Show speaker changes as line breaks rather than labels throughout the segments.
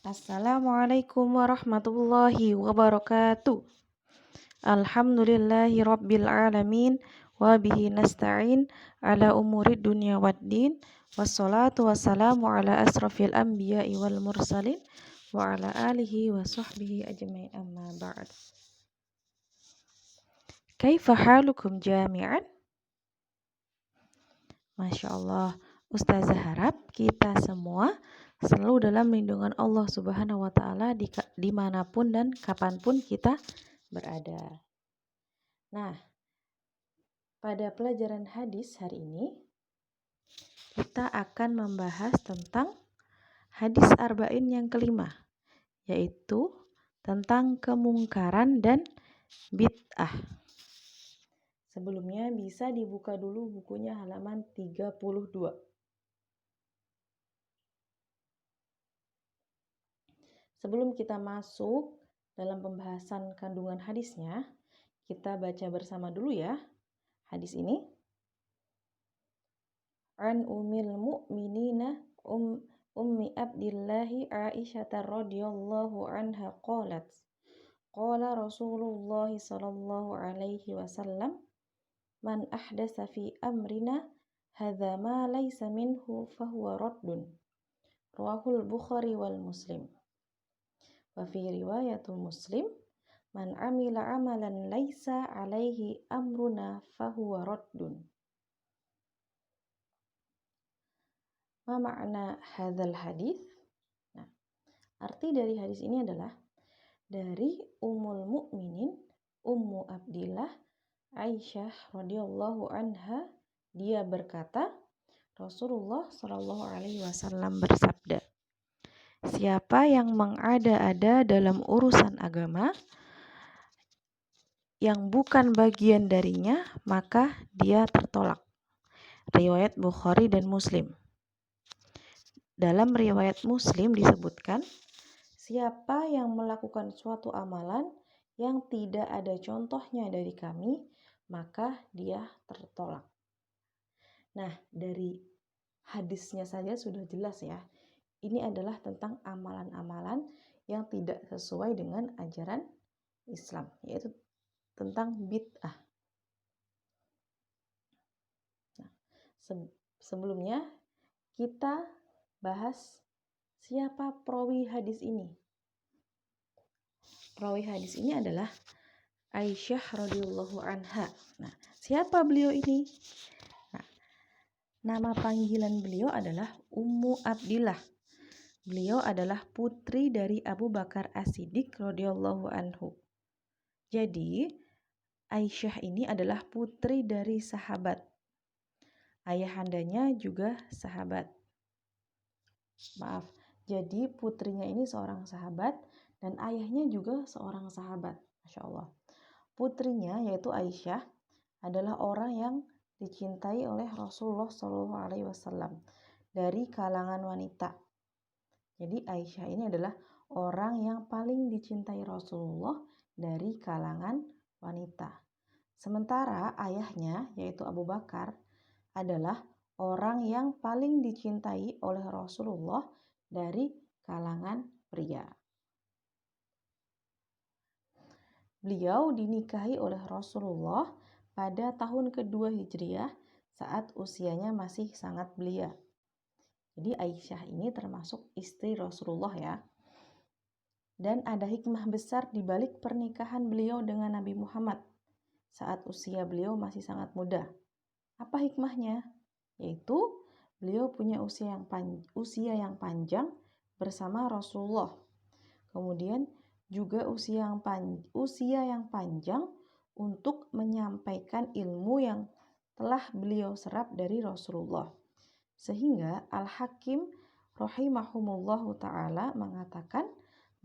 Assalamualaikum warahmatullahi wabarakatuh. Alhamdulillahi rabbil alamin wa bihi nasta'in ala umuri dunya waddin wassalatu wassalamu ala asrafil anbiya'i wal mursalin wa ala alihi wa sahbihi ajma'in amma ba'd. Kaifa halukum jami'an? Masya Allah, Ustazah harap kita semua selalu dalam lindungan Allah Subhanahu wa Ta'ala dimanapun dan kapanpun kita berada. Nah, pada pelajaran hadis hari ini kita akan membahas tentang hadis arba'in yang kelima, yaitu tentang kemungkaran dan bid'ah. Sebelumnya bisa dibuka dulu bukunya halaman 32. Sebelum kita masuk dalam pembahasan kandungan hadisnya, kita baca bersama dulu ya hadis ini. An ummil mu'minina ummi Abdillahi Aisyah radhiyallahu anha qalat qala Rasulullah sallallahu alaihi wasallam man ahdasa fi amrina hadza ma laysa minhu fahuwa raddun rawahul Bukhari wal Muslim. Wa fi riwayatul Muslim man amila amalan laysa alaihi amruna fahuwa raddun. Ma makna hadzal hadis? Nah, arti dari hadis ini adalah dari Ummul Mukminin Ummu Abdillah Aisyah radhiyallahu anha, dia berkata, Rasulullah shallallahu alaihi wasallam bersabda, siapa yang mengada-ada dalam urusan agama yang bukan bagian darinya, maka dia tertolak. Riwayat Bukhari dan Muslim. Dalam riwayat Muslim disebutkan, siapa yang melakukan suatu amalan yang tidak ada contohnya dari kami, maka dia tertolak. Nah, dari hadisnya saja sudah jelas ya. Ini adalah tentang amalan-amalan yang tidak sesuai dengan ajaran Islam, yaitu tentang bid'ah. Nah, sebelumnya kita bahas siapa perawi hadis ini. Perawi hadis ini adalah Aisyah radhiyallahu anha. Nah, siapa beliau ini? Nah, nama panggilan beliau adalah Ummu Abdillah. Beliau adalah putri dari Abu Bakar As-Siddiq radhiyallahu anhu. Jadi, Aisyah ini adalah putri dari sahabat. Ayahandanya juga sahabat. Maaf, jadi putrinya ini seorang sahabat dan ayahnya juga seorang sahabat. Masya Allah. Putrinya yaitu Aisyah adalah orang yang dicintai oleh Rasulullah SAW dari kalangan wanita. Jadi Aisyah ini adalah orang yang paling dicintai Rasulullah dari kalangan wanita. Sementara ayahnya yaitu Abu Bakar adalah orang yang paling dicintai oleh Rasulullah dari kalangan pria. Beliau dinikahi oleh Rasulullah pada tahun kedua Hijriah saat usianya masih sangat belia. Jadi Aisyah ini termasuk istri Rasulullah ya. Dan ada hikmah besar di balik pernikahan beliau dengan Nabi Muhammad saat usia beliau masih sangat muda. Apa hikmahnya? Yaitu beliau punya usia yang panjang bersama Rasulullah. Kemudian juga usia yang panjang untuk menyampaikan ilmu yang telah beliau serap dari Rasulullah. Sehingga Al-Hakim rahimahumullahu ta'ala mengatakan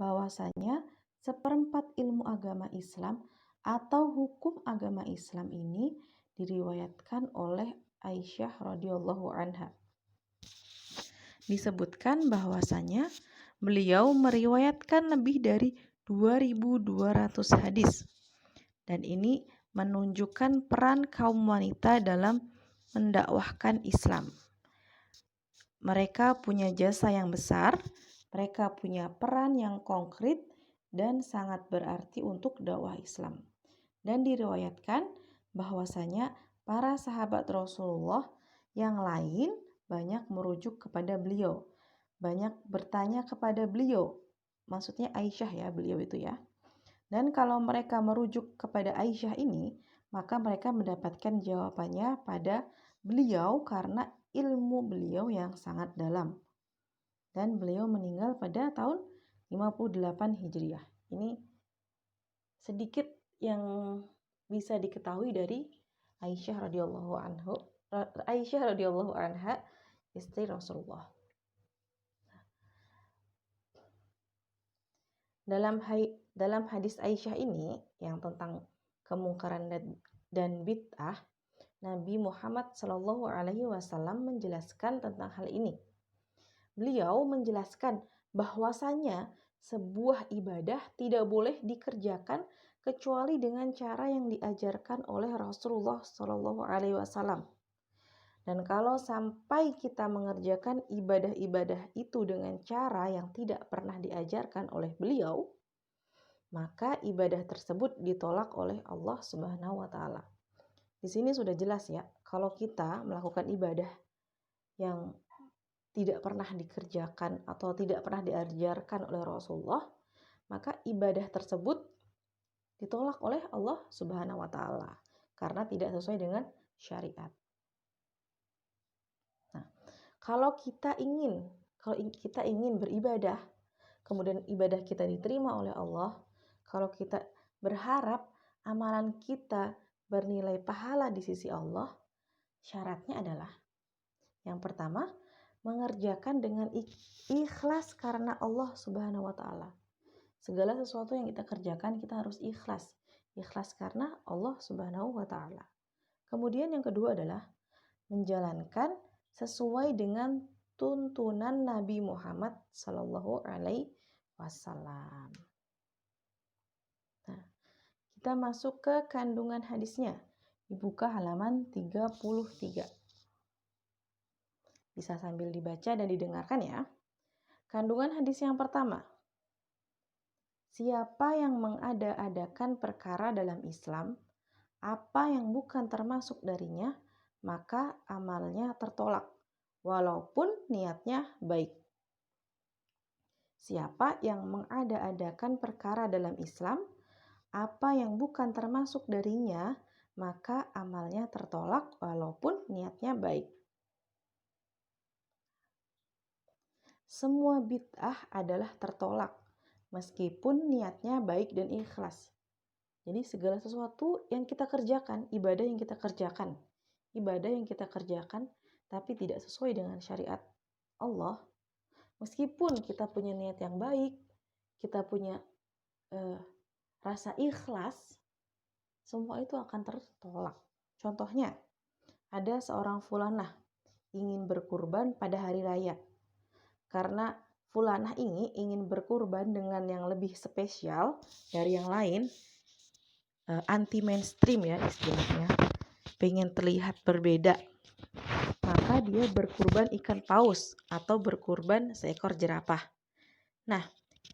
bahwasanya seperempat ilmu agama Islam atau hukum agama Islam ini diriwayatkan oleh Aisyah radhiyallahu anha. Disebutkan bahwasanya beliau meriwayatkan lebih dari 2.200 hadis. Dan ini menunjukkan peran kaum wanita dalam mendakwahkan Islam. Mereka punya jasa yang besar Mereka punya peran yang konkret dan sangat berarti untuk dakwah Islam. Dan diriwayatkan bahwasanya para sahabat Rasulullah yang lain banyak merujuk kepada beliau, banyak bertanya kepada beliau. Maksudnya Aisyah ya, beliau itu ya. Dan kalau mereka merujuk kepada Aisyah ini, maka mereka mendapatkan jawabannya pada beliau karena ilmu beliau yang sangat dalam. Dan beliau meninggal pada tahun 58 Hijriah. Ini sedikit yang bisa diketahui dari Aisyah radhiyallahu anha, istri Rasulullah. Dalam hadis Aisyah ini yang tentang kemungkaran dan bid'ah, Nabi Muhammad SAW menjelaskan tentang hal ini. Beliau menjelaskan bahwasanya sebuah ibadah tidak boleh dikerjakan kecuali dengan cara yang diajarkan oleh Rasulullah SAW. Dan kalau sampai kita mengerjakan ibadah-ibadah itu dengan cara yang tidak pernah diajarkan oleh beliau, maka ibadah tersebut ditolak oleh Allah Subhanahu wa taala. Di sini sudah jelas ya, kalau kita melakukan ibadah yang tidak pernah dikerjakan atau tidak pernah diajarkan oleh Rasulullah, maka ibadah tersebut ditolak oleh Allah Subhanahu wa taala karena tidak sesuai dengan syariat. Kalau kita ingin beribadah, kemudian ibadah kita diterima oleh Allah, kalau kita berharap amalan kita bernilai pahala di sisi Allah, syaratnya adalah yang pertama, mengerjakan dengan ikhlas karena Allah Subhanahu wa taala. Segala sesuatu yang kita kerjakan kita harus ikhlas. Ikhlas karena Allah Subhanahu wa taala. Kemudian yang kedua adalah menjalankan sesuai dengan tuntunan Nabi Muhammad Sallallahu Alaihi Wasallam. Nah, kita masuk ke kandungan hadisnya. Dibuka halaman 33. Bisa sambil dibaca dan didengarkan ya. Kandungan hadis yang pertama. Siapa yang mengada-adakan perkara dalam Islam, apa yang bukan termasuk darinya, maka amalnya tertolak, walaupun niatnya baik. Siapa yang mengada-adakan perkara dalam Islam, apa yang bukan termasuk darinya, maka amalnya tertolak, walaupun niatnya baik. Semua bid'ah adalah tertolak, meskipun niatnya baik dan ikhlas. Jadi segala sesuatu yang kita kerjakan, ibadah yang kita kerjakan, tapi tidak sesuai dengan syariat Allah, meskipun kita punya niat yang baik, kita punya rasa ikhlas, semua itu akan tertolak. Contohnya, ada seorang fulanah ingin berkurban pada hari raya. Karena fulanah ini ingin berkurban dengan yang lebih spesial dari yang lain, anti mainstream ya istilahnya, pengen terlihat berbeda, maka dia berkurban ikan paus atau berkurban seekor jerapah. Nah,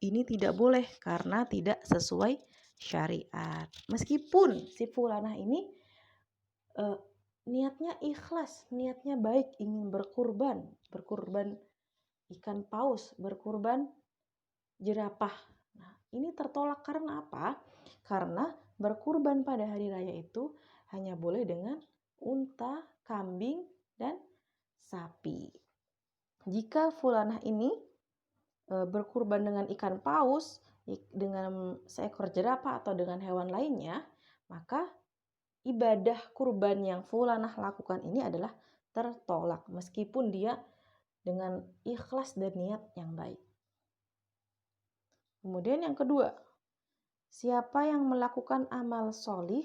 ini tidak boleh karena tidak sesuai syariat. Meskipun si fulanah ini niatnya ikhlas, niatnya baik, ingin berkurban ikan paus, berkurban jerapah. Nah, ini tertolak karena apa? Karena berkurban pada hari raya itu hanya boleh dengan unta, kambing, dan sapi. Jika fulanah ini berkurban dengan ikan paus, dengan seekor jerapah atau dengan hewan lainnya, maka ibadah kurban yang fulanah lakukan ini adalah tertolak meskipun dia dengan ikhlas dan niat yang baik. Kemudian yang kedua, siapa yang melakukan amal solih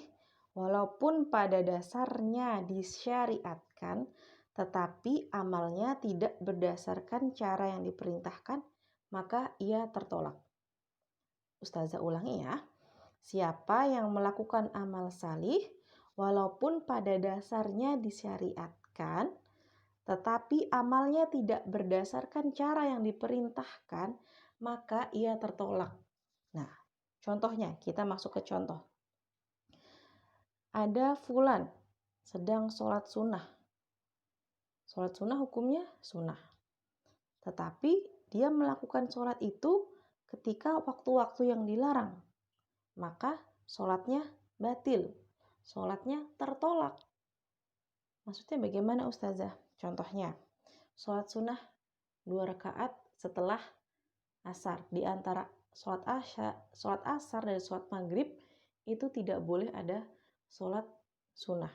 walaupun pada dasarnya disyariatkan, tetapi amalnya tidak berdasarkan cara yang diperintahkan, maka ia tertolak. Ustazah ulangi ya. Siapa yang melakukan amal salih walaupun pada dasarnya disyariatkan, tetapi amalnya tidak berdasarkan cara yang diperintahkan, maka ia tertolak. Nah, contohnya, kita masuk ke contoh. Ada fulan sedang sholat sunnah. Sholat sunnah hukumnya sunnah. Tetapi dia melakukan sholat itu ketika waktu-waktu yang dilarang. Maka sholatnya batil. Sholatnya tertolak. Maksudnya bagaimana Ustazah? Contohnya, sholat sunnah 2 rakaat setelah asar. Di antara sholat asar dan sholat maghrib itu tidak boleh ada sholat sunnah.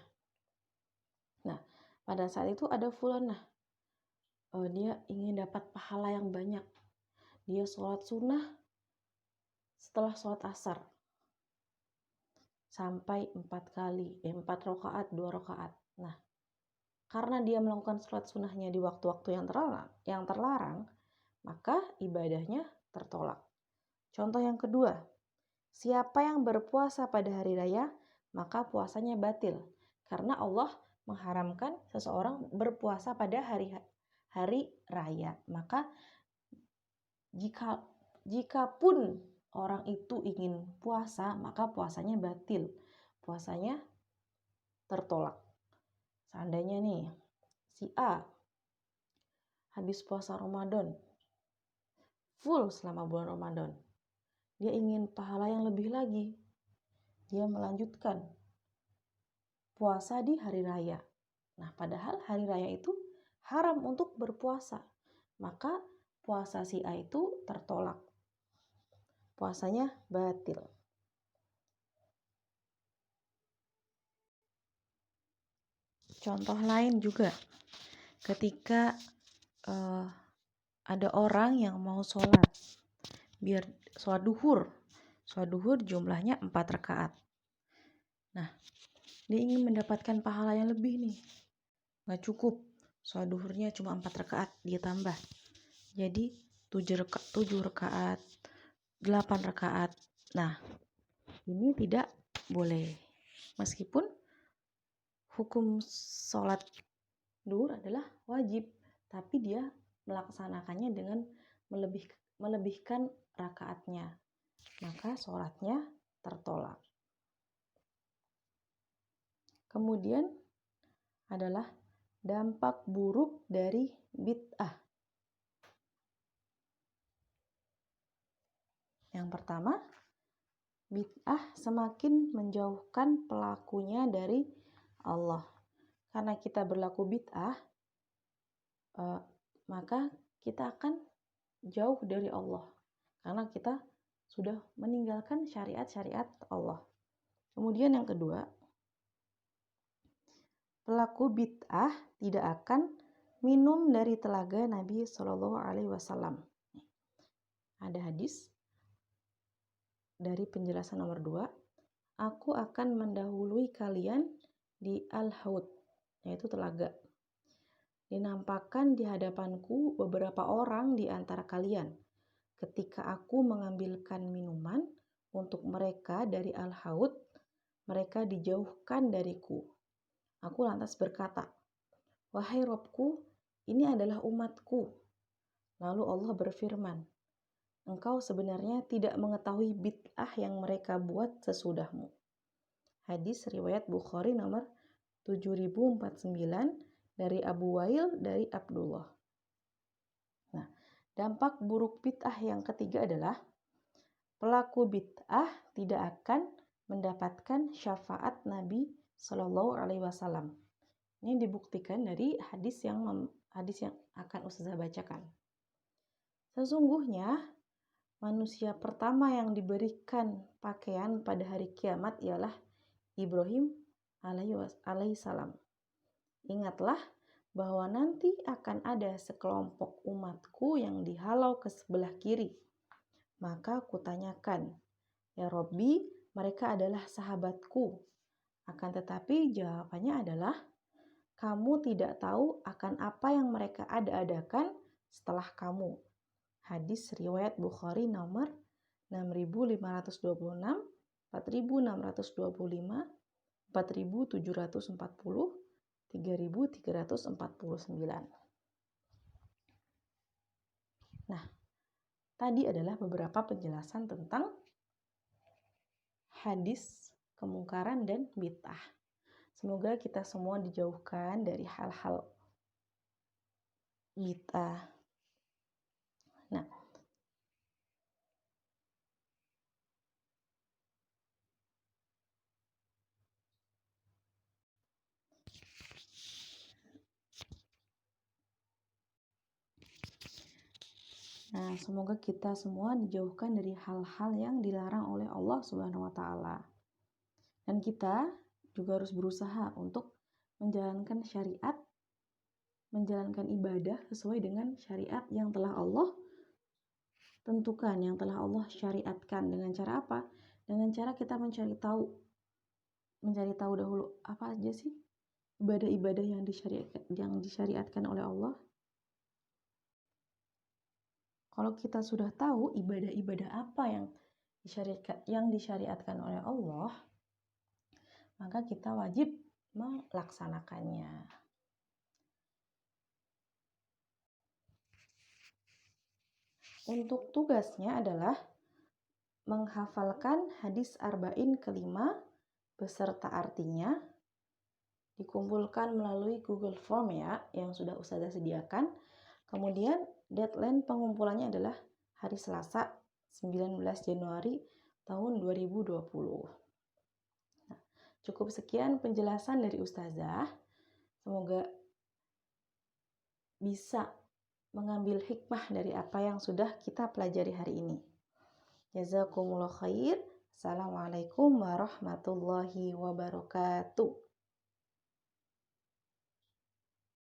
Nah, pada saat itu ada fulanah. Dia ingin dapat pahala yang banyak. Dia sholat sunnah setelah sholat asar. Sampai 4 kali, 4 rakaat, 2 rakaat. Nah, karena dia melakukan sholat sunnahnya di waktu-waktu yang terlarang, maka ibadahnya tertolak. Contoh yang kedua, siapa yang berpuasa pada hari raya, maka puasanya batil. Karena Allah mengharamkan seseorang berpuasa pada hari raya. Maka jikapun orang itu ingin puasa, maka puasanya batil. Puasanya tertolak. Seandainya nih, si A habis puasa Ramadan, full selama bulan Ramadan. Dia ingin pahala yang lebih lagi. Dia melanjutkan puasa di hari raya. Nah, padahal hari raya itu haram untuk berpuasa. Maka puasa si A itu tertolak. Puasanya batil. Contoh lain juga, ketika ada orang yang mau sholat, biar sholat duhur jumlahnya 4 rakaat. Nah, dia ingin mendapatkan pahala yang lebih nih. Gak cukup, sholat duhurnya cuma 4 rakaat, dia tambah. Jadi 7 rakaat, 8 rakaat. Nah, ini tidak boleh. Meskipun hukum sholat duhur adalah wajib, tapi dia melaksanakannya dengan melebihkan rakaatnya. Maka sholatnya tertolak. Kemudian adalah dampak buruk dari bid'ah. Yang pertama, bid'ah semakin menjauhkan pelakunya dari Allah. Karena kita berlaku bid'ah, maka kita akan jauh dari Allah. Karena kita sudah meninggalkan syariat-syariat Allah. Kemudian yang kedua, pelaku bid'ah tidak akan minum dari telaga Nabi Shallallahu Alaihi Wasallam. Ada hadis dari penjelasan nomor 2, aku akan mendahului kalian di Al-Haud, yaitu telaga. Dinampakkan di hadapanku beberapa orang di antara kalian. Ketika aku mengambilkan minuman untuk mereka dari Al-Haud, mereka dijauhkan dariku. Aku lantas berkata, wahai Robku, ini adalah umatku. Lalu Allah berfirman, engkau sebenarnya tidak mengetahui bid'ah yang mereka buat sesudahmu. Hadis riwayat Bukhari nomor 7049 dari Abu Wail dari Abdullah. Nah, dampak buruk bid'ah yang ketiga adalah pelaku bid'ah tidak akan mendapatkan syafaat Nabi Shallallahu Alaihi Wasallam. Ini dibuktikan dari hadis yang akan Ustazah bacakan. Sesungguhnya manusia pertama yang diberikan pakaian pada hari kiamat ialah Ibrahim alaihi salam. Ingatlah bahwa nanti akan ada sekelompok umatku yang dihalau ke sebelah kiri. Maka kutanyakan, ya Robbi, mereka adalah sahabatku. Akan tetapi jawabannya adalah, kamu tidak tahu akan apa yang mereka ada-adakan setelah kamu. Hadis riwayat Bukhari nomor 6526, 4625, 4740, 3349. Nah, tadi adalah beberapa penjelasan tentang hadis, kemungkaran, dan bid'ah. Semoga kita semua dijauhkan dari hal-hal bid'ah. Nah, semoga kita semua dijauhkan dari hal-hal yang dilarang oleh Allah Subhanahu wa taala. Dan kita juga harus berusaha untuk menjalankan syariat, menjalankan ibadah sesuai dengan syariat yang telah Allah tentukan, yang telah Allah syariatkan. Dengan cara apa? Dengan cara kita mencari tahu dahulu apa aja sih ibadah-ibadah yang disyariatkan oleh Allah. Kalau kita sudah tahu ibadah-ibadah apa yang disyariatkan oleh Allah, maka kita wajib melaksanakannya. Untuk tugasnya adalah menghafalkan hadis arba'in kelima beserta artinya, dikumpulkan melalui Google Form ya, yang sudah Ustazah sediakan. Kemudian deadline pengumpulannya adalah hari Selasa 19 Januari tahun 2020. Nah, cukup sekian penjelasan dari Ustazah. Semoga bisa mengambil hikmah dari apa yang sudah kita pelajari hari ini. Jazakumullah khair. Assalamualaikum warahmatullahi wabarakatuh.